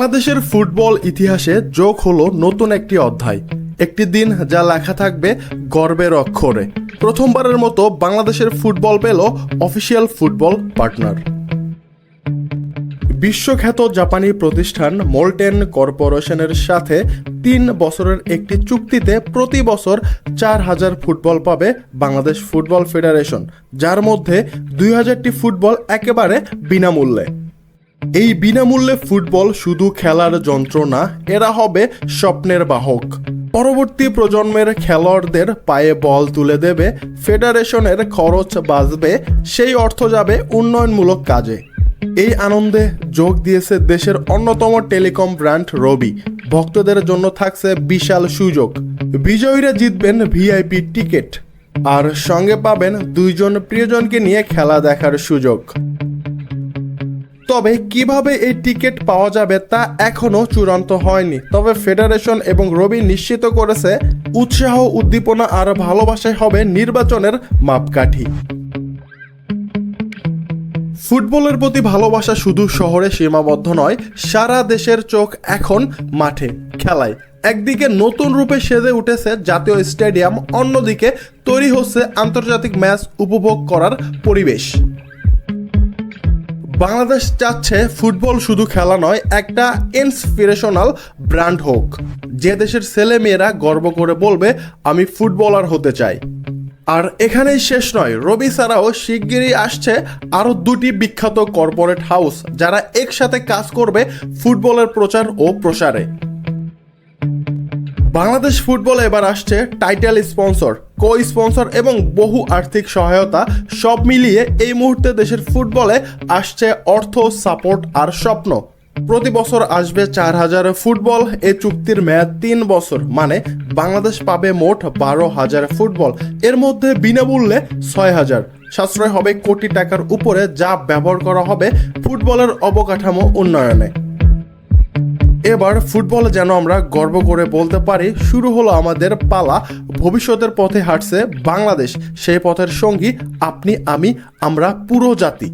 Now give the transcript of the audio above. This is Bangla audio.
বাংলাদেশের ফুটবল ইতিহাসে যোগ হলো নতুন একটি অধ্যায়, একটি দিন যা লেখা থাকবে গর্বের অক্ষরে। প্রথমবারের মতো বাংলাদেশের ফুটবল পেল অফিসিয়াল ফুটবল পার্টনার। বিশ্বখ্যাত জাপানি প্রতিষ্ঠান মোল্টেন কর্পোরেশনের সাথে 3 বছরের একটি চুক্তিতে প্রতি বছর 4000 ফুটবল পাবে বাংলাদেশ ফুটবল ফেডারেশন, যার মধ্যে 2000টি ফুটবল একেবারে বিনামূল্যে। এই বিনামূল্যে ফুটবল শুধু খেলার যন্ত্র না, এরা হবে স্বপ্নের বাহক। পরবর্তী প্রজন্মের খেলোয়াড়দের পায়ে বল তুলে দেবে, ফেডারেশনের খরচ বাঁচবে, সেই অর্থ যাবে উন্নয়নমূলক কাজে। এই আনন্দে যোগ দিয়েছে দেশের অন্যতম টেলিকম ব্র্যান্ড রবি। ভক্তদের জন্য থাকছে বিশাল সুযোগ, বিজয়ীরা জিতবেন ভিআইপি টিকিট, আর সঙ্গে পাবেন 2 জন প্রিয়জনকে নিয়ে খেলা দেখার সুযোগ। তবে কিভাবে এই টিকিট পাওয়া যাবে তা এখনো চূড়ান্ত হয়নি। তবে ফেডারেশন এবং রবি নিশ্চিত করেছে উৎসাহ, উদ্দীপনা আর ভালোবাসাই হবে নির্বাচনের মাপকাঠি। ফুটবলের প্রতি ভালোবাসা শুধু শহরে সীমাবদ্ধ নয়, সারা দেশের চোখ এখন মাঠে, খেলায়। একদিকে নতুন রূপে সেজে উঠেছে জাতীয় স্টেডিয়াম, অন্যদিকে তৈরি হচ্ছে আন্তর্জাতিক ম্যাচ উপভোগ করার পরিবেশ। বাংলাদেশ চাচ্ছে ফুটবল শুধু খেলা নয়, একটা ইন্সপিরেশনাল ব্র্যান্ড হোক, যে দেশের ছেলেমেয়েরা গর্ব করে বলবে আমি ফুটবলার হতে চাই। আর এখানেই শেষ নয়, রবি ছাড়াও শিগগিরই আসছে আরও 2টি বিখ্যাত কর্পোরেট হাউস, যারা একসাথে কাজ করবে ফুটবলের প্রচার ও প্রসারে। বাংলাদেশ ফুটবল এবার আসছে টাইটেল স্পন্সর, কো স্পন্সর এবং বহু আর্থিক সহায়তা। সব মিলিয়ে এই মুহূর্তে দেশের ফুটবলে আসছে অর্থ, সাপোর্ট আর স্বপ্ন। প্রতি বছর আসবে 4000 ফুটবল। এই চুক্তির মেয়াদ 3 বছর, মানে বাংলাদেশ পাবে মোট 12,000 ফুটবল। এর মধ্যে বিনামূল্যে 6000। সাশ্রয় হবে কোটি টাকার উপরে, যা ব্যবহার করা হবে ফুটবলের অবকাঠামো উন্নয়নে। এবার ফুটবলে যেন আমরা গর্ব করে বলতে পারি, শুরু হলো আমাদের পালা। ভবিষ্যতের পথে হাঁটছে বাংলাদেশ, সেই পথের সঙ্গী আপনি, আমি, আমরা, পুরো জাতি।